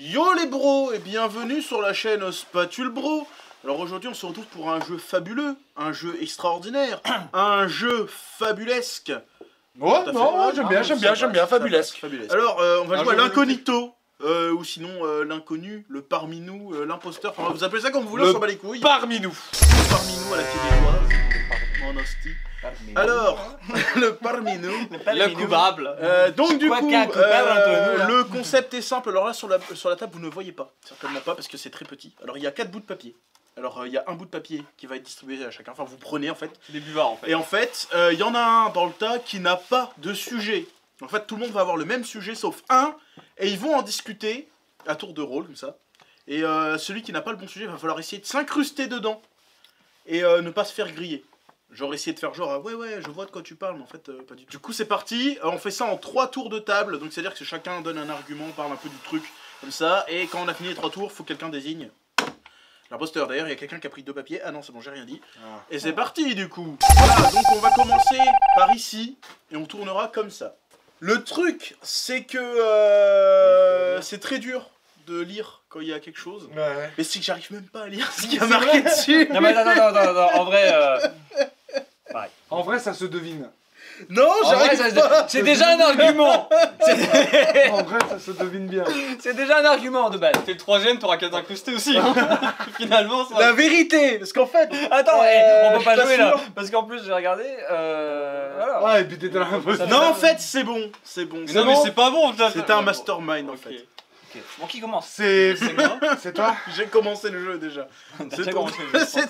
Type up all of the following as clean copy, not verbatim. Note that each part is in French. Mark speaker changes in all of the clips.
Speaker 1: Yo les bros et bienvenue sur la chaîne Spatule Bro. Alors aujourd'hui on se retrouve pour un jeu fabuleux, un jeu extraordinaire, un jeu fabulesque.
Speaker 2: Ouais, non, j'aime bien, fabulesque.
Speaker 1: Alors on va jouer à l'incognito, ou sinon l'inconnu, le parmi nous, l'imposteur, enfin vous appelez ça comme vous voulez, on s'en bat les couilles.
Speaker 2: Parmi nous.
Speaker 1: Le parmi nous à la québécoise, en hostie. Alors, le parmi nous,
Speaker 3: le coupable.
Speaker 1: donc du coup,
Speaker 3: Antonio,
Speaker 1: le concept est simple. Alors là, sur la table, vous ne voyez pas, certainement pas, parce que c'est très petit. Alors il y a 4 bouts de papier. Alors il y a un bout de papier qui va être distribué à chacun. Enfin, vous prenez en fait.
Speaker 3: C'est des buvards en fait.
Speaker 1: Et en fait, il y en a un dans le tas qui n'a pas de sujet. En fait, tout le monde va avoir le même sujet sauf un, et ils vont en discuter à tour de rôle comme ça. Et celui qui n'a pas le bon sujet, il va falloir essayer de s'incruster dedans et ne pas se faire griller. Genre essayer de faire genre ouais je vois de quoi tu parles mais en fait pas du tout. Du coup c'est parti, on fait ça en 3 tours de table, donc c'est à dire que chacun donne un argument, parle un peu du truc comme ça, et quand on a fini les 3 tours, faut que quelqu'un désigne l'imposteur. D'ailleurs il y a quelqu'un qui a pris 2 papiers, ah non c'est bon j'ai rien dit. Et c'est parti du coup. Voilà, donc on va commencer par ici et on tournera comme ça. Le truc c'est que c'est très dur de lire quand il y a quelque chose.
Speaker 2: Ouais.
Speaker 1: Mais c'est que j'arrive même pas à lire ce qu'il y a marqué dessus.
Speaker 3: Non mais non, en vrai... pareil.
Speaker 2: En vrai, ça se devine.
Speaker 1: Non, j'arrive pas.
Speaker 3: C'est déjà un argument.
Speaker 2: En vrai, ça se devine bien.
Speaker 3: C'est déjà un argument de base. T'es le troisième, t'auras qu'à t'incruster aussi. Finalement, ça...
Speaker 1: La vérité, parce qu'en fait...
Speaker 3: Attends, on peut pas jouer là. Parce qu'en plus, j'ai regardé... Voilà.
Speaker 2: Ouais, et puis t'étais là un peu...
Speaker 1: Non, en fait, c'est bon. C'est bon.
Speaker 3: Mais non, mais c'est pas bon.
Speaker 1: C'était un mastermind, en fait.
Speaker 3: Ok. Bon, qui commence?
Speaker 2: C'est
Speaker 3: moi.
Speaker 2: C'est toi?
Speaker 1: J'ai commencé le jeu, déjà. C'est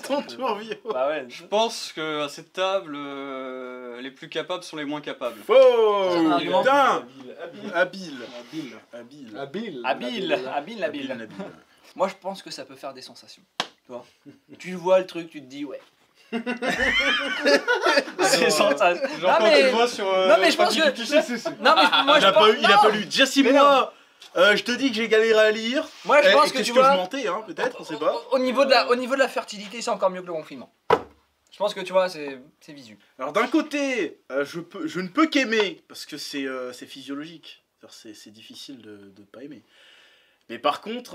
Speaker 1: ton tour, vieux.
Speaker 3: Bah ouais.
Speaker 4: Je pense que à cette table, les plus capables sont les moins capables.
Speaker 1: Oh,
Speaker 3: un argument.
Speaker 1: putain.
Speaker 3: Habile. Moi, je pense que ça peut faire des sensations. Tu vois? Tu vois le truc, tu te dis ouais. C'est sensation.
Speaker 4: Genre quand tu le vois sur...
Speaker 3: Non mais je pense que... Non mais moi je pense...
Speaker 1: Il a pas lu. Déjà 6 mois. Je te dis que j'ai galéré à lire.
Speaker 3: Moi je pense que tu vois...
Speaker 1: je mentais, hein, peut-être, on sait pas.
Speaker 3: Au niveau de la fertilité, c'est encore mieux que le confinement. Je pense que tu vois, c'est visu.
Speaker 1: Alors d'un côté, je ne peux qu'aimer, parce que c'est physiologique. C'est difficile de pas aimer. Mais par contre,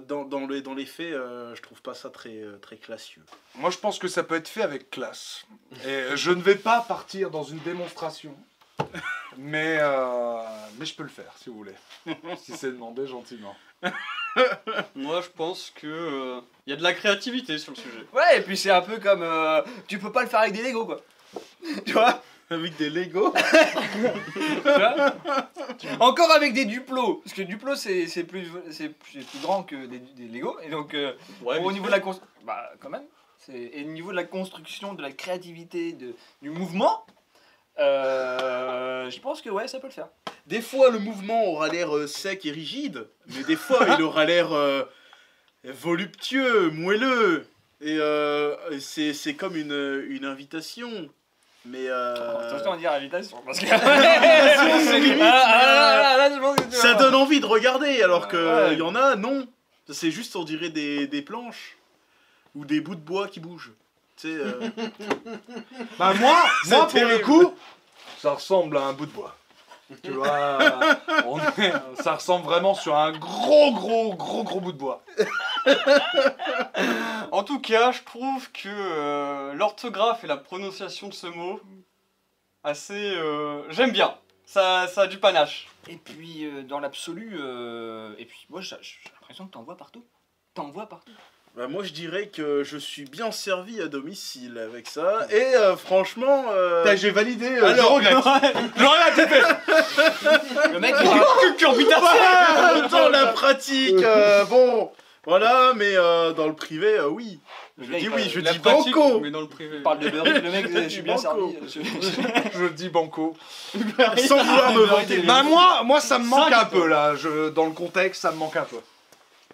Speaker 1: dans les faits, je trouve pas ça très classieux.
Speaker 2: Moi, je pense que ça peut être fait avec classe. Et je ne vais pas partir dans une démonstration. Mais je peux le faire, si vous voulez. Si c'est demandé gentiment.
Speaker 4: Moi, je pense que y a de la créativité sur le sujet.
Speaker 3: Ouais, et puis c'est un peu comme... tu peux pas le faire avec des Lego, quoi. Tu vois?
Speaker 1: Avec des Lego.
Speaker 3: Encore avec des Duplo. Parce que Duplo, c'est plus grand que des Lego. Et donc, au niveau de la construction... Bah, quand même. Et au niveau de la construction, de la créativité, du mouvement... je pense que ouais, ça peut le faire.
Speaker 1: Des fois, le mouvement aura l'air sec et rigide, mais des fois, il aura l'air voluptueux, moelleux. Et c'est comme une invitation. Mais
Speaker 3: attention à dire invitation, parce que...
Speaker 1: ça donne envie de regarder, alors que y en a, non. C'est juste, on dirait des planches ou des bouts de bois qui bougent. Tu sais,
Speaker 2: Bah moi pour
Speaker 1: terrible.
Speaker 2: le coup, ça ressemble à un bout de bois. Tu vois, ça ressemble vraiment sur un gros bout de bois.
Speaker 4: En tout cas, je trouve que l'orthographe et la prononciation de ce mot, assez... j'aime bien. Ça a du panache.
Speaker 3: Et puis, dans l'absolu... Et puis, moi, j'ai l'impression que t'en vois partout.
Speaker 1: bah moi je dirais que je suis bien servi à domicile avec ça. Et franchement...
Speaker 2: J'ai validé,
Speaker 1: alors,
Speaker 2: je regrette. Je regrette,
Speaker 3: Le mec,
Speaker 1: dans la pratique, bon, voilà, mais dans le privé, oui. Je dis oui, je
Speaker 4: La
Speaker 1: dis
Speaker 4: pratique,
Speaker 1: banco.
Speaker 4: mais dans le privé.
Speaker 3: il parle de Burry, le mec, je suis bien
Speaker 1: Banco.
Speaker 3: servi.
Speaker 2: je dis banco.
Speaker 1: Sans vouloir me vanter.
Speaker 2: Bah moi ça me manque un peu là, dans le contexte ça me manque un peu.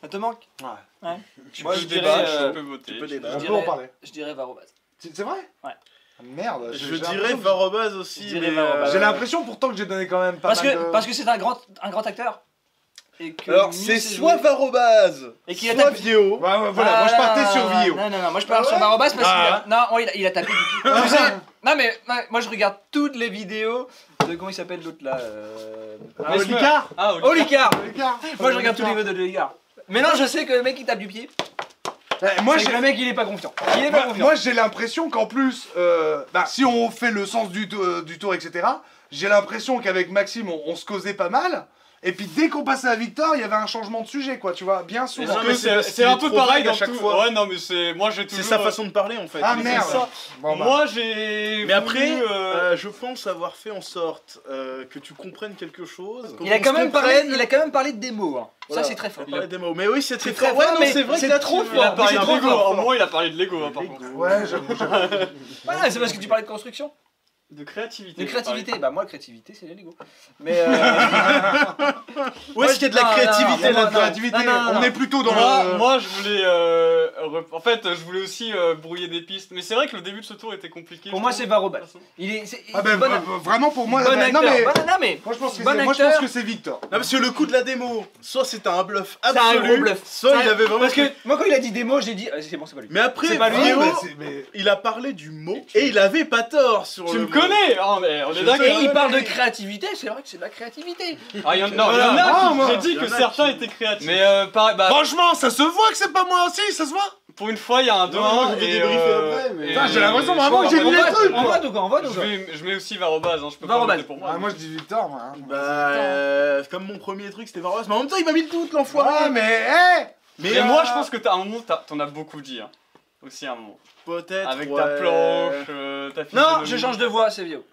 Speaker 3: Ça te manque?
Speaker 2: Ouais.
Speaker 3: Moi,
Speaker 4: je
Speaker 3: je
Speaker 4: débat,
Speaker 3: dirais...
Speaker 4: je peux voter.
Speaker 1: Tu peux débattre.
Speaker 2: On peut en parler.
Speaker 3: Je dirais Varobaz.
Speaker 2: C'est vrai?
Speaker 3: Ouais.
Speaker 2: Ah, merde.
Speaker 1: Je dirais Varobaz aussi,
Speaker 3: Je dirais
Speaker 1: mais...
Speaker 3: Varobaz.
Speaker 2: J'ai l'impression pourtant que j'ai donné quand même pas mal de...
Speaker 3: Parce que c'est un grand acteur. Et que
Speaker 1: Alors,
Speaker 3: lui,
Speaker 1: c'est
Speaker 3: s'est
Speaker 1: soit
Speaker 3: joué-
Speaker 1: Varobaz,
Speaker 3: Et qu'il a
Speaker 1: soit
Speaker 3: tapé...
Speaker 1: Vio.
Speaker 2: Ouais, voilà, moi je partais sur Vio.
Speaker 3: Non, moi je pars sur Varobaz parce qu'il a... Non, il a tapé du pied. Tu sais, non mais moi je regarde toutes les vidéos de comment il s'appelle l'autre là
Speaker 1: Olicard.
Speaker 4: Ah,
Speaker 3: Olicard.
Speaker 2: Olicard.
Speaker 3: Moi je regarde tous les vidéos de Olicard. Mais non, je sais que le mec il tape du pied.
Speaker 2: Moi,
Speaker 3: C'est que le mec il est pas confiant. Il est pas confiant.
Speaker 2: moi j'ai l'impression qu'en plus, si on fait le sens du tour, etc., j'ai l'impression qu'avec Maxime, on se causait pas mal. Et puis dès qu'on passait à Victor, il y avait un changement de sujet, quoi, tu vois, bien souvent.
Speaker 1: Non,
Speaker 4: Parce
Speaker 1: mais
Speaker 4: que
Speaker 1: c'est parce
Speaker 4: c'est
Speaker 1: qu'il
Speaker 4: un
Speaker 1: est
Speaker 4: peu
Speaker 1: trop
Speaker 4: pareil
Speaker 1: vague à
Speaker 4: dans
Speaker 1: chaque
Speaker 4: tout.
Speaker 1: fois.
Speaker 4: Ouais, non, mais moi j'ai toujours.
Speaker 1: C'est sa façon de parler en fait.
Speaker 2: Ah
Speaker 1: Mais
Speaker 2: merde.
Speaker 1: c'est ça.
Speaker 2: Bon, bah.
Speaker 4: Moi j'ai.
Speaker 1: Mais après,
Speaker 4: voulu,
Speaker 1: je pense avoir fait en sorte que tu comprennes quelque chose.
Speaker 3: Il a quand même parlé de démo. Hein.
Speaker 1: Voilà.
Speaker 3: Ça c'est très fort.
Speaker 1: Il a parlé des mots. Mais oui, c'est très
Speaker 3: très
Speaker 1: fort. Ouais,
Speaker 3: fort,
Speaker 1: non,
Speaker 3: mais
Speaker 1: c'est vrai
Speaker 3: c'est
Speaker 1: que là,
Speaker 3: trop
Speaker 1: tu-
Speaker 3: fort.
Speaker 4: il a parlé
Speaker 3: c'est
Speaker 4: de
Speaker 3: trop
Speaker 4: Lego.
Speaker 3: fort.
Speaker 4: Au moins il a parlé de Lego, hein, par contre.
Speaker 2: Ouais, j'avoue.
Speaker 3: Ouais, c'est parce que tu parlais de construction.
Speaker 4: De créativité.
Speaker 3: De créativité. Bah moi la créativité c'est les Lego. Mais
Speaker 1: Où est-ce qu'il y a de la
Speaker 3: Non,
Speaker 1: créativité
Speaker 3: non,
Speaker 1: là
Speaker 3: non,
Speaker 2: Créativité,
Speaker 3: non.
Speaker 2: on est plutôt dans le...
Speaker 4: Moi je voulais. En fait, je voulais aussi brouiller des pistes. Mais c'est vrai que le début de ce tour était compliqué.
Speaker 3: pour
Speaker 4: je
Speaker 3: moi
Speaker 4: trouve,
Speaker 3: c'est Varobal.
Speaker 4: de toute façon.
Speaker 3: Il est
Speaker 2: Ah ben, vraiment pour moi...
Speaker 3: bon
Speaker 2: ben,
Speaker 3: acteur.
Speaker 2: non, mais...
Speaker 3: Non mais
Speaker 2: Moi je pense que
Speaker 3: Bon
Speaker 2: c'est
Speaker 3: acteur.
Speaker 2: Victor.
Speaker 1: Non, parce que le coup de la démo, soit c'était un bluff
Speaker 3: C'est un
Speaker 1: absolu,
Speaker 3: gros bluff.
Speaker 1: soit il avait vraiment.
Speaker 3: parce que moi quand il a dit démo, j'ai dit c'est bon, c'est pas lui.
Speaker 1: Mais après,
Speaker 3: C'est pas lui.
Speaker 1: Vidéo,
Speaker 2: mais...
Speaker 1: il a parlé du mot et il avait pas tort sur
Speaker 4: Tu
Speaker 1: le
Speaker 4: me
Speaker 1: mot.
Speaker 4: connais hein, mais on est d'accord.
Speaker 3: Et il parle de créativité, c'est vrai que c'est de la créativité.
Speaker 4: Ah, il y en
Speaker 1: Voilà.
Speaker 4: a
Speaker 2: Ah, moi,
Speaker 4: j'ai dit
Speaker 1: il y
Speaker 4: que
Speaker 1: en a
Speaker 4: certains
Speaker 1: qui-
Speaker 4: étaient créatifs. Mais pareil, bah,
Speaker 2: Franchement, ça se voit que c'est pas moi aussi, ça se voit.
Speaker 4: pour une fois, il y a un 2-1.
Speaker 1: Non, je vais débriefer après, mais-
Speaker 2: Putain, j'ai l'impression vraiment que j'ai
Speaker 3: On
Speaker 2: vu les trucs,
Speaker 3: vote
Speaker 2: quoi.
Speaker 3: ou quoi, on vote ou quoi?
Speaker 4: Je mets aussi Varobaz, hein, je peux pas
Speaker 3: Varobaz.
Speaker 4: voter pour moi.
Speaker 2: Ah, moi je dis Victor, moi. Hein.
Speaker 1: Bah, comme mon premier truc c'était Varobas, mais en même temps il m'a mis le doute l'enfoiré.
Speaker 2: Ouais, mais hey.
Speaker 4: Mais moi, je pense que t'as un moment, t'en as beaucoup dit. Hein. Aussi à un moment.
Speaker 1: Peut-être.
Speaker 4: Avec
Speaker 1: ouais.
Speaker 4: ta planche, ta
Speaker 3: Non,
Speaker 4: physionomie.
Speaker 3: je change de voix, c'est vieux.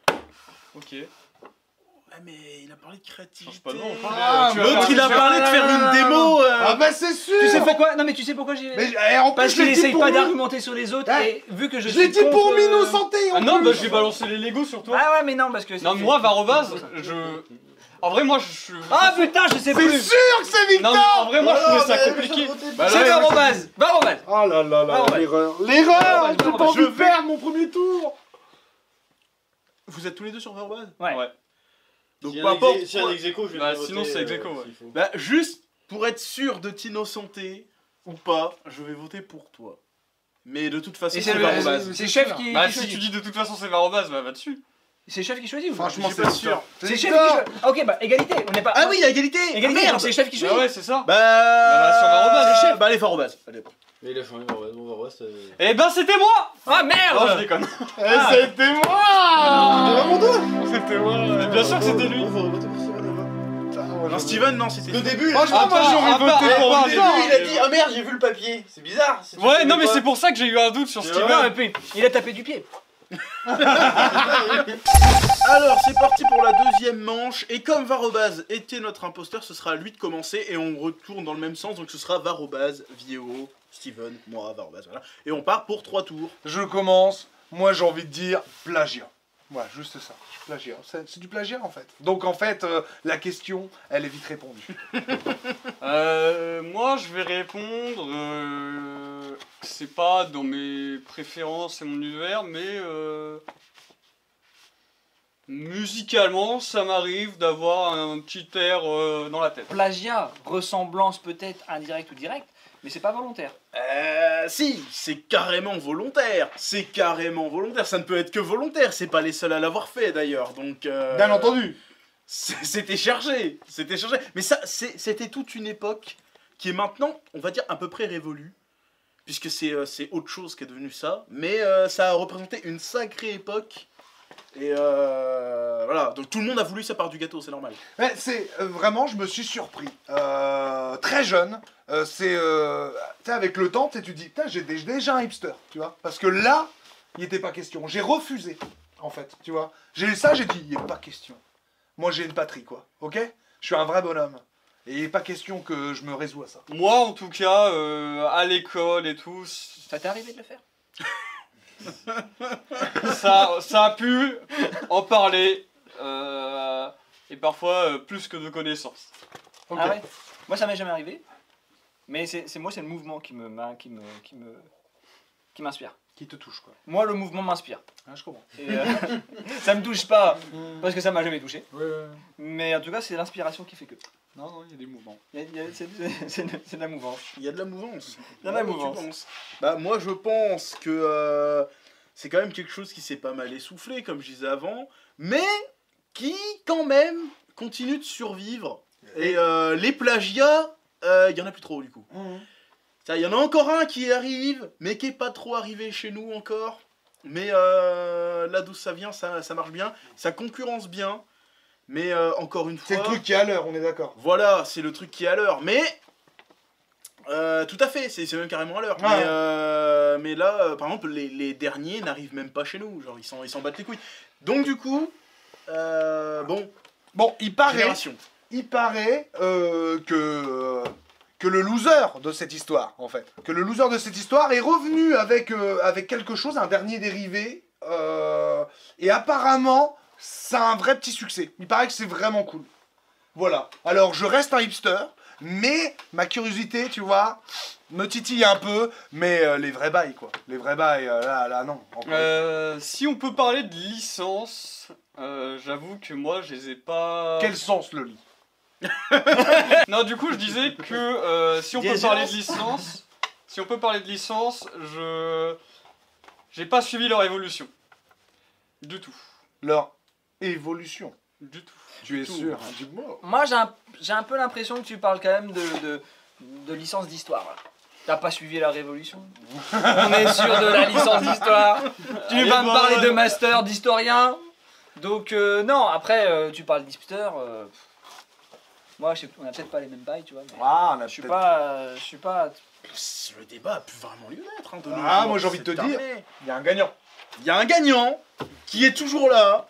Speaker 4: Ok.
Speaker 1: Ouais, mais il a parlé de créativité.
Speaker 4: Change pas de nom.
Speaker 2: Ah,
Speaker 4: Tu vas
Speaker 1: L'autre
Speaker 4: faire-
Speaker 1: il a parlé de faire une démo.
Speaker 2: Ah bah c'est sûr.
Speaker 3: Tu sais pourquoi? Non mais tu sais pourquoi j'ai.
Speaker 2: Mais en plus,
Speaker 3: Parce
Speaker 2: je
Speaker 3: qu'il
Speaker 2: l'ai dit
Speaker 3: essaye
Speaker 2: pour
Speaker 3: pas
Speaker 2: lui.
Speaker 3: d'argumenter sur les autres
Speaker 2: Ouais.
Speaker 3: et vu que je
Speaker 2: Je l'ai
Speaker 3: suis
Speaker 2: dit pour
Speaker 3: contre,
Speaker 2: m'innocenter.
Speaker 4: Ah non, bah j'ai balancé les Lego sur toi.
Speaker 3: Ah ouais mais non parce que.
Speaker 4: Non, moi, Varobaz, En vrai, moi, je.
Speaker 3: Ah putain, je sais
Speaker 2: C'est
Speaker 3: plus.
Speaker 2: sûr que c'est
Speaker 4: Non, mais
Speaker 2: Victor.
Speaker 4: en vrai, moi, je trouvais ça compliqué. Bah,
Speaker 3: C'est
Speaker 4: là,
Speaker 3: Varobaz. Varobaz.
Speaker 2: Oh là là
Speaker 3: Ah ouais.
Speaker 2: l'erreur.
Speaker 3: Ah
Speaker 2: L'erreur.
Speaker 3: ouais,
Speaker 2: J'ai
Speaker 3: ouais,
Speaker 2: pas envie
Speaker 1: je
Speaker 2: de
Speaker 1: vais-
Speaker 2: perdre mon premier tour.
Speaker 1: Vous êtes tous les deux sur Varobas?
Speaker 3: Ouais.
Speaker 4: Ouais.
Speaker 1: Donc
Speaker 5: Si
Speaker 1: peu importe.
Speaker 5: il y a un ex-aequo, je vais
Speaker 4: Bah,
Speaker 5: voter,
Speaker 4: sinon, c'est ex-aequo, ouais.
Speaker 5: s'il faut.
Speaker 1: Bah, juste pour être sûr de t'innocenter ou pas, je vais voter pour toi. Mais de toute façon,
Speaker 3: Et
Speaker 1: c'est
Speaker 3: c'est
Speaker 1: Varobas.
Speaker 3: c'est chef qui.
Speaker 4: Bah,
Speaker 3: qui
Speaker 4: si
Speaker 3: choisit.
Speaker 4: tu dis de toute façon c'est Varobaz, bah, va dessus.
Speaker 3: C'est chef qui choisit ou pas?
Speaker 2: Franchement,
Speaker 1: Je suis pas sûr.
Speaker 3: C'est chef qui choisit. Ah, ok bah égalité. On n'est pas.
Speaker 1: Ah oui, il y a égalité.
Speaker 3: Égalité.
Speaker 1: Ah,
Speaker 3: donc c'est chef qui
Speaker 4: Bah,
Speaker 3: choisit.
Speaker 4: ouais, c'est ça.
Speaker 1: Bah,
Speaker 4: sur Varobas,
Speaker 1: c'est chef. Bah, allez, Varobas. Allez.
Speaker 5: Mais il a changé mon Varobas.
Speaker 4: Eh ben, c'était moi.
Speaker 3: Ah
Speaker 4: Non, je
Speaker 3: merde.
Speaker 4: déconne.
Speaker 2: C'était moi.
Speaker 5: Vraiment toi
Speaker 4: C'était moi. Mais bien sûr que c'était lui.
Speaker 5: On va voter pour Steven, alors.
Speaker 1: Non, Steven, non, c'était.
Speaker 5: Le début,
Speaker 2: Franchement, moi j'aurais
Speaker 4: Ah, bah,
Speaker 2: voté
Speaker 4: ah,
Speaker 2: pour
Speaker 4: bah,
Speaker 5: au début,
Speaker 2: Victor.
Speaker 5: il a dit ah merde, j'ai vu le papier. C'est bizarre. si tu
Speaker 4: Ouais,
Speaker 5: connais
Speaker 4: non, mais
Speaker 5: pas.
Speaker 4: c'est pour ça que j'ai eu un doute sur
Speaker 5: C'est
Speaker 4: Steven.
Speaker 3: Non, et puis il a tapé du pied.
Speaker 1: Alors, c'est parti pour la deuxième manche. Et comme Varobaz était notre imposteur, ce sera à lui de commencer. Et on retourne dans le même sens. Donc, ce sera Varobaz, Vieo, Steven, moi, Varobaz. Voilà. Et on part pour 3 tours.
Speaker 2: Je commence. Moi j'ai envie de dire plagiat. Ouais, juste ça. Plagiat. C'est du plagiat en fait. Donc en fait, la question, elle est vite répondue.
Speaker 4: Moi, je vais répondre. C'est pas dans mes préférences et mon univers, mais musicalement, ça m'arrive d'avoir un petit air dans la tête.
Speaker 3: Plagiat, ressemblance peut-être indirecte ou directe, mais c'est pas volontaire.
Speaker 1: Si, c'est carrément volontaire. C'est carrément volontaire. Ça ne peut être que volontaire. C'est pas les seuls à l'avoir fait d'ailleurs. Donc.
Speaker 2: Bien entendu.
Speaker 1: C'était cherché. C'était cherché. Mais ça, c'était toute une époque qui est maintenant, on va dire, à peu près révolue. Puisque c'est autre chose qui est devenu ça. Mais ça a représenté une sacrée époque. Et voilà. Donc tout le monde a voulu sa part du gâteau, c'est normal.
Speaker 2: Ouais, c'est vraiment, je me suis surpris. Très jeune, tu sais, avec le temps, tu dis, putain, j'ai déjà un hipster, tu vois. Parce que là, il n'était pas question. J'ai refusé, en fait, tu vois. J'ai eu ça, j'ai dit, il n'est pas question. Moi, j'ai une patrie, quoi. Ok? Je suis un vrai bonhomme. Et il n'est pas question que je me résous à ça.
Speaker 4: Moi, en tout cas, à l'école et tout,
Speaker 3: Ça t'est arrivé de le faire?
Speaker 4: ça a pu en parler. Et parfois plus que de connaissances.
Speaker 2: Ok.
Speaker 3: Ah ouais. Moi ça m'est jamais arrivé. Mais c'est le mouvement qui m'inspire.
Speaker 2: Qui te touche, quoi.
Speaker 3: Moi le mouvement m'inspire.
Speaker 2: Ah, je comprends.
Speaker 3: Et, ça me touche pas parce que ça m'a jamais touché.
Speaker 2: Ouais, ouais.
Speaker 3: Mais en tout cas c'est l'inspiration qui fait que.
Speaker 2: Non, non, il y a des mouvements.
Speaker 3: C'est de la mouvance.
Speaker 1: Il y a de la mouvance.
Speaker 3: Il y a de la
Speaker 1: Ouais, tu
Speaker 3: mouvance.
Speaker 1: penses. Bah moi je pense que c'est quand même quelque chose qui s'est pas mal essoufflé, comme je disais avant. Mais qui, quand même, continuent de survivre. Et les plagiats, il y en a plus trop, du coup. Il y en a encore un qui arrive, mais qui est pas trop arrivé chez nous encore. Mais là d'où ça vient, ça marche bien. Ça concurrence bien. Mais encore une fois...
Speaker 2: C'est le truc qui est à l'heure, on est d'accord.
Speaker 1: Voilà, c'est le truc qui est à l'heure. Mais... tout à fait, c'est même carrément à l'heure.
Speaker 2: Ouais.
Speaker 1: Mais là, par exemple, les derniers n'arrivent même pas chez nous. Genre, ils s'en battent les couilles. Donc du coup...
Speaker 2: Bon, il paraît
Speaker 1: génération.
Speaker 2: que le loser de cette histoire, en fait, que le loser de cette histoire est revenu avec quelque chose, un dernier dérivé, et apparemment, ça a un vrai petit succès. Il paraît que c'est vraiment cool. Voilà. Alors, je reste un hipster, mais ma curiosité, tu vois, me titille un peu, mais les vrais bails, quoi. Les vrais bails, là, non.
Speaker 4: Si on peut parler de licence, j'avoue que moi je les ai pas.
Speaker 2: Quel sens le lit?
Speaker 4: Non, du coup je disais que si on peut parler de licence, j'ai pas suivi leur évolution. Du tout.
Speaker 2: Leur évolution.
Speaker 4: Du tout.
Speaker 2: Tu es
Speaker 1: tout.
Speaker 2: sûr, hein, du mot.
Speaker 3: Moi, j'ai un peu l'impression que tu parles quand même de licence d'histoire. Là. T'as pas suivi la Révolution? On est sûr de la licence d'histoire. Tu vas me parler de master d'historien? Donc, non, après, tu parles d'hipster. Moi, on a peut-être pas les mêmes bails, tu vois. Mais
Speaker 2: Ah, on a
Speaker 3: je suis
Speaker 2: peut-être-
Speaker 3: pas.
Speaker 1: Le débat a plus vraiment lieu d'être. Hein, de nos
Speaker 2: Ah,
Speaker 1: jours.
Speaker 2: moi, j'ai envie de te
Speaker 1: C'est
Speaker 2: dire-
Speaker 1: terminé.
Speaker 2: Il y a un gagnant.
Speaker 1: Il y a un gagnant qui est toujours là,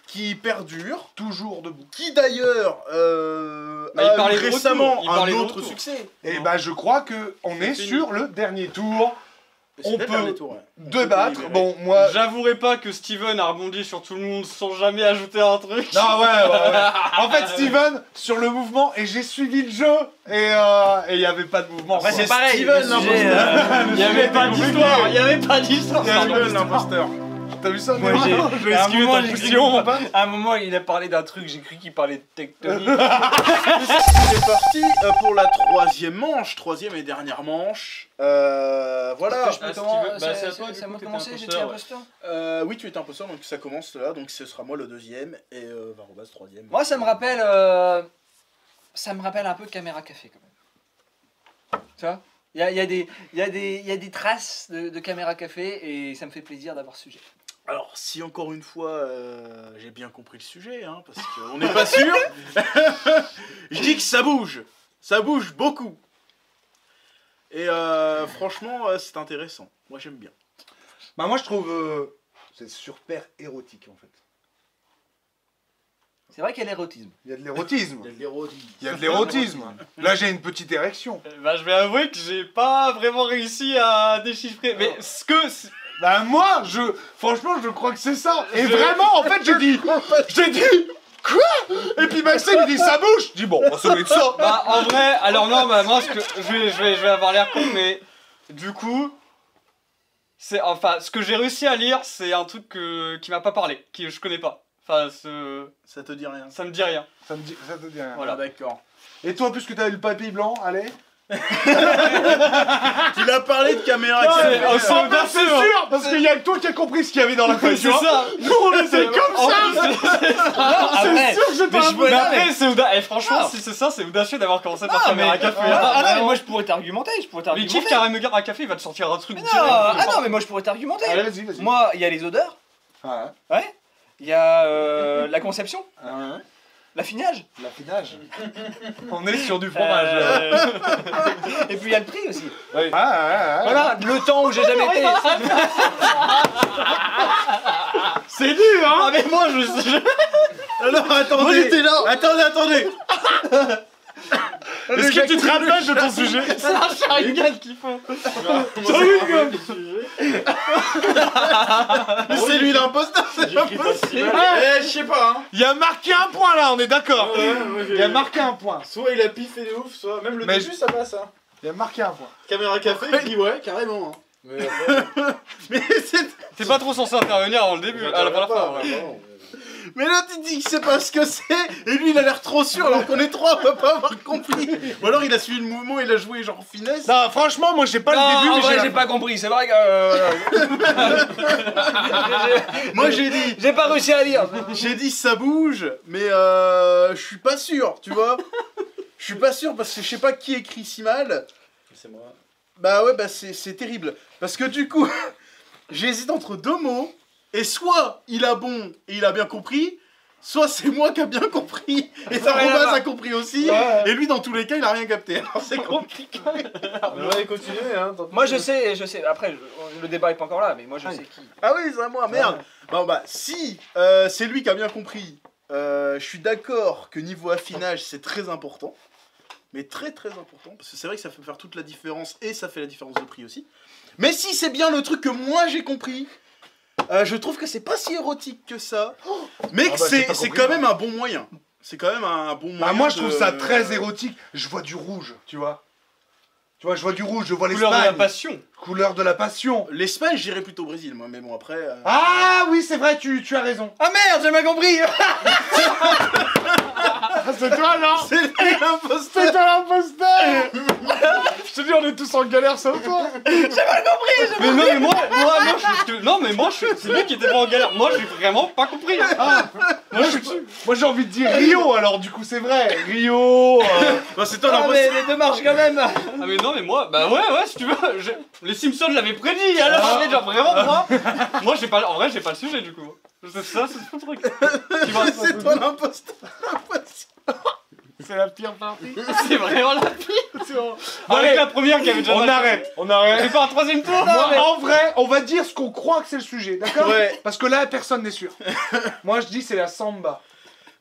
Speaker 1: qui perdure,
Speaker 2: Toujours debout.
Speaker 1: qui d'ailleurs
Speaker 4: Bah, il
Speaker 1: a
Speaker 4: parlait
Speaker 1: eu
Speaker 4: de
Speaker 1: récemment
Speaker 4: retour, il parlait
Speaker 1: un
Speaker 4: de
Speaker 1: autre
Speaker 4: retour.
Speaker 1: succès.
Speaker 2: Et bah, je crois que on est
Speaker 4: fini.
Speaker 2: sur le dernier tour.
Speaker 1: C'est
Speaker 2: On
Speaker 1: peut-être
Speaker 2: peut
Speaker 1: un détour, ouais.
Speaker 2: Débattre.
Speaker 1: libérer.
Speaker 2: Bon, moi.
Speaker 4: J'avouerai pas que Steven a rebondi sur tout le monde sans jamais ajouter un truc.
Speaker 2: Non, ouais. En fait, Steven, sur le mouvement, et j'ai suivi le jeu, et il n'y avait pas de mouvement.
Speaker 3: Après,
Speaker 2: quoi.
Speaker 3: c'est pareil.
Speaker 1: Steven,
Speaker 3: le sujet,
Speaker 1: l'imposteur.
Speaker 4: Il n'y avait pas d'histoire, il n'y avait pas d'histoire.
Speaker 1: Steven, l'imposteur.
Speaker 2: T'as vu ça?
Speaker 3: Moi,
Speaker 2: Néo?
Speaker 3: j'ai-
Speaker 2: Je vais
Speaker 3: à un
Speaker 2: esquiver
Speaker 3: moment,
Speaker 2: ta
Speaker 3: j'ai
Speaker 2: question.
Speaker 3: À un moment, il a parlé d'un truc, j'ai cru qu'il parlait de tectonique.
Speaker 1: C'est parti pour la troisième et dernière manche. Voilà.
Speaker 3: Je peux
Speaker 4: Ah, si
Speaker 3: comment-
Speaker 4: tu veux, bah, c'est à toi,
Speaker 3: c'est
Speaker 4: du
Speaker 3: à
Speaker 4: coup,
Speaker 3: moi de
Speaker 4: t'étais
Speaker 3: commencer,
Speaker 4: imposteur,
Speaker 3: j'étais
Speaker 4: ouais.
Speaker 3: imposteur.
Speaker 1: Oui, tu es imposteur, donc ça commence là, donc ce sera moi le deuxième et Varobas troisième.
Speaker 3: Moi, ça me rappelle un peu Caméra Café quand même. Tu vois, il y a des traces de Caméra Café et ça me fait plaisir d'avoir ce sujet.
Speaker 1: Alors, si encore une fois, j'ai bien compris le sujet, hein, parce qu'on n'est pas sûr, je dis que ça bouge beaucoup. Et franchement, c'est intéressant. Moi, j'aime bien.
Speaker 2: Bah, moi, je trouve. C'est super érotique, en fait.
Speaker 3: C'est vrai qu'il y a l'érotisme.
Speaker 2: Il y a de l'érotisme.
Speaker 1: Il y a de l'érotisme.
Speaker 2: Il y a de l'érotisme. Là, j'ai une petite érection.
Speaker 4: Bah, je vais avouer que j'ai pas vraiment réussi à déchiffrer. Mais ce que.
Speaker 2: Bah, moi, franchement, je crois que c'est ça. Et vraiment, en fait, j'ai dit. Quoi? Et puis Maxime, il dit ça bouge. Je dis, bon, ça doit être ça.
Speaker 4: Bah, en vrai, alors non, bah, moi, je vais avoir l'air con, mais du coup. Enfin, ce que j'ai réussi à lire, c'est un truc qui m'a pas parlé, que je connais pas. Enfin,
Speaker 1: Ça te dit rien.
Speaker 4: ça me dit rien.
Speaker 2: Ça te dit rien.
Speaker 1: Voilà, d'accord.
Speaker 2: Et toi, puisque t'as eu le papier blanc, allez.
Speaker 1: Il a parlé de caméra.
Speaker 4: c'est-
Speaker 1: Café.
Speaker 4: c'est audacieux, hein.
Speaker 2: sûr, parce qu'il y a que toi qui as compris ce qu'il y avait dans la feuille.
Speaker 4: C'est ça.
Speaker 2: Nous, on était comme ça.
Speaker 3: Après,
Speaker 2: sûr que j'ai pas
Speaker 3: mais je
Speaker 2: un
Speaker 3: vois-
Speaker 4: Mais
Speaker 3: non,
Speaker 4: après,
Speaker 3: mais-
Speaker 4: c'est audacieux. Et franchement,
Speaker 3: Non.
Speaker 4: si c'est ça, c'est audacieux d'avoir commencé par
Speaker 3: Ah,
Speaker 4: Caméra
Speaker 3: mais-
Speaker 4: Café.
Speaker 3: Ah non, mais moi je pourrais t'argumenter,
Speaker 4: Mais kiff Caméra Café, il va te sortir un truc
Speaker 3: Mais
Speaker 4: direct.
Speaker 3: non, ah non, mais moi je pourrais t'argumenter.
Speaker 2: Allez, vas-y.
Speaker 3: Moi, il y a les odeurs,
Speaker 2: Ouais.
Speaker 3: il y a la conception, l'affinage,
Speaker 2: L'affinage. On est sur du fromage.
Speaker 3: et puis il y a le prix aussi.
Speaker 2: Ouais.
Speaker 3: Voilà, le temps où j'ai jamais été.
Speaker 2: C'est dur, hein.
Speaker 4: Ah, mais moi, je.
Speaker 1: Alors, attendez.
Speaker 4: Moi, j'étais là.
Speaker 1: Attendez.
Speaker 2: Est-ce que tu te rappelles de ton sujet?
Speaker 4: C'est un Sharingan qu'il faut.
Speaker 1: Mais c'est lui l'imposteur, c'est pas possible.
Speaker 5: Je sais pas, hein.
Speaker 2: Il y a marqué un point là, on est d'accord. Il y a marqué un point.
Speaker 5: Soit il a piffé de ouf, soit même le
Speaker 2: Mais
Speaker 5: début ça passe, hein.
Speaker 2: Il y a marqué un point.
Speaker 5: Caméra café, il dit ouais, carrément. Hein. Mais après,
Speaker 1: Mais c'est.
Speaker 4: T'es pas trop censé intervenir avant le début, à la fin.
Speaker 5: pas,
Speaker 4: Ouais.
Speaker 5: vraiment.
Speaker 1: Mais là, tu dis qu'il sait pas ce que c'est, et lui, il a l'air trop sûr, alors qu'on est trois, on va pas avoir compris. Ou alors, il a suivi le mouvement, il a joué genre finesse.
Speaker 2: Non, franchement, moi j'ai pas
Speaker 3: Non,
Speaker 2: le début,
Speaker 3: en
Speaker 2: mais
Speaker 3: vrai,
Speaker 2: j'ai
Speaker 3: j'ai
Speaker 2: la
Speaker 3: pas compris, c'est vrai que.
Speaker 1: Moi, j'ai dit.
Speaker 3: J'ai pas réussi à lire.
Speaker 1: J'ai dit ça bouge, mais je suis pas sûr, tu vois. Je suis pas sûr parce que je sais pas qui écrit si mal.
Speaker 5: C'est moi.
Speaker 1: Bah ouais, bah c'est terrible. Parce que du coup, j'hésite entre deux mots, et soit il a bon et il a bien compris, soit c'est moi qui a bien compris, et Arobase a compris aussi, et lui dans tous les cas il a rien capté. Alors c'est compliqué.
Speaker 5: On va continuer, hein. tant pis.
Speaker 3: Moi, je sais. Après, le débat est pas encore là, mais moi, je sais qui.
Speaker 1: Ah oui, c'est à moi, merde. Bon bah si c'est lui qui a bien compris, je suis d'accord que niveau affinage c'est très important. Mais très très important, parce que c'est vrai que ça fait faire toute la différence et ça fait la différence de prix aussi. Mais si c'est bien le truc que moi j'ai compris, je trouve que c'est pas si érotique que ça, mais que
Speaker 2: bah, j'ai pas
Speaker 1: c'est
Speaker 2: compris,
Speaker 1: quand même un bon moyen. C'est quand même un bon moyen.
Speaker 2: Bah, moi je trouve ça
Speaker 1: de-
Speaker 2: très érotique. Je vois du rouge, tu vois. Tu vois, je vois du rouge, je vois
Speaker 4: Couleur de la
Speaker 2: l'Espagne.
Speaker 4: passion.
Speaker 2: Couleur de la passion.
Speaker 1: L'Espagne, j'irais plutôt au Brésil, moi, mais bon après.
Speaker 2: Ah oui, c'est vrai, tu as raison.
Speaker 3: Ah merde, j'ai mal compris.
Speaker 2: C'est toi, non?
Speaker 1: C'est lui l'imposteur.
Speaker 2: C'est toi l'imposteur. Je te dis, on est tous en galère sauf toi.
Speaker 4: Mais non, mais moi, non, mais moi, c'est lui qui était pas en galère. Moi, j'ai vraiment pas compris.
Speaker 2: Moi j'ai envie de dire Rio, alors du coup c'est vrai. Rio.
Speaker 1: Bah, c'est toi
Speaker 3: Ah, mais
Speaker 1: l'imposteur.
Speaker 3: les deux marchent quand même.
Speaker 4: Ah, mais non, mais moi, bah ouais, si tu veux. Les Simpsons l'avaient prédit, alors, genre vraiment, moi, j'ai pas, en vrai, j'ai pas le sujet du coup. C'est ça, c'est son truc. Tu vois,
Speaker 1: C'est toi l'imposteur.
Speaker 2: C'est la pire partie.
Speaker 4: c'est vraiment la pire.
Speaker 2: Bon,
Speaker 4: Avec
Speaker 2: allez,
Speaker 4: la première qui avait déjà.
Speaker 2: on arrête, on arrête.
Speaker 4: C'est pas un troisième tour.
Speaker 2: Moi, en vrai, on va dire ce qu'on croit que c'est le sujet, d'accord?
Speaker 1: Ouais.
Speaker 2: Parce que là, personne n'est sûr. Moi, je dis c'est la samba.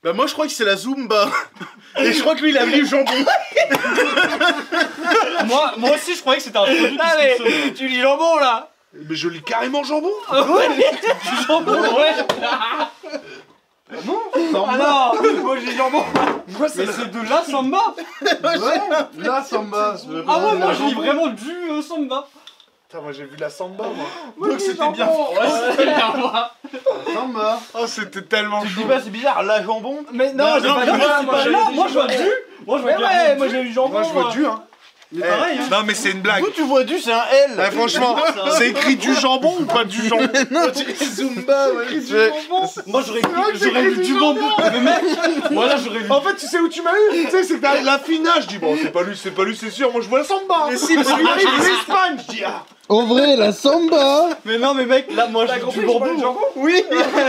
Speaker 1: Bah moi je crois que c'est la Zumba. Et je crois que lui il a mis le jambon.
Speaker 4: Moi aussi, je croyais que c'était un produit du
Speaker 3: Ah, mais
Speaker 4: Simpson.
Speaker 3: tu lis jambon là.
Speaker 2: Mais je lis carrément jambon.
Speaker 4: Du jambon, ouais.
Speaker 3: Ah non, moi j'ai jambon.
Speaker 2: Moi,
Speaker 4: Mais c'est de la samba.
Speaker 5: La samba.
Speaker 4: Ah ouais, moi, je lis vraiment du samba.
Speaker 2: Putain, moi j'ai vu la samba, moi.
Speaker 1: Donc c'était bien.
Speaker 4: Ouais, c'est bien moi.
Speaker 5: Samba.
Speaker 2: Oh, c'était tellement
Speaker 5: Tu
Speaker 2: chaud.
Speaker 5: dis pas, c'est bizarre, la jambon.
Speaker 3: Mais non, j'ai
Speaker 1: non,
Speaker 3: pas
Speaker 1: mais
Speaker 3: dit
Speaker 1: moi,
Speaker 3: ça,
Speaker 1: c'est
Speaker 3: moi
Speaker 1: pas-
Speaker 3: j'ai
Speaker 1: non,
Speaker 3: dit
Speaker 4: Moi, je vois du. Moi, je vois
Speaker 3: Mais ouais,
Speaker 4: clairement
Speaker 3: moi
Speaker 4: du.
Speaker 3: j'ai eu jambon.
Speaker 2: Moi, je vois du, hein.
Speaker 4: Mais pareil, hein.
Speaker 2: Non, mais c'est une blague.
Speaker 5: D'où tu vois du, c'est un L.
Speaker 2: Eh, franchement, c'est écrit du jambon ou pas du jambon?
Speaker 1: Zumba, ouais.
Speaker 4: Moi, j'aurais lu du bambou. Mais mec, voilà, j'aurais lu.
Speaker 2: En fait, tu sais où tu m'as eu? Tu sais, c'est que l'affinage. Je dis, bon, c'est pas lui, c'est sûr. Moi, je vois la samba.
Speaker 1: Mais si, parce
Speaker 2: Lui,
Speaker 1: que
Speaker 2: il dit l'Espagne. Je dis, ah,
Speaker 5: En vrai, la samba.
Speaker 4: Mais non, mais mec, là, moi,
Speaker 3: T'as
Speaker 4: j'ai
Speaker 3: compris,
Speaker 4: du
Speaker 3: je parlais
Speaker 4: bambou.
Speaker 3: de jambon.
Speaker 1: oui.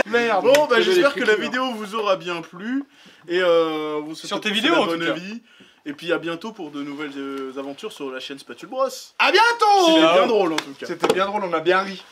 Speaker 2: merde.
Speaker 1: Bon bah
Speaker 2: Je
Speaker 1: j'espère que la
Speaker 2: l'écriture.
Speaker 1: vidéo vous aura bien plu. Et vous souhaite
Speaker 4: Sur tes
Speaker 1: tous
Speaker 4: vidéos,
Speaker 1: la
Speaker 4: en
Speaker 1: bonne
Speaker 4: tout cas.
Speaker 1: vie. Et puis à bientôt pour de nouvelles aventures sur la chaîne Spatule Bros.
Speaker 2: À bientôt.
Speaker 1: C'était bien drôle en tout cas.
Speaker 2: C'était bien drôle, on a bien ri.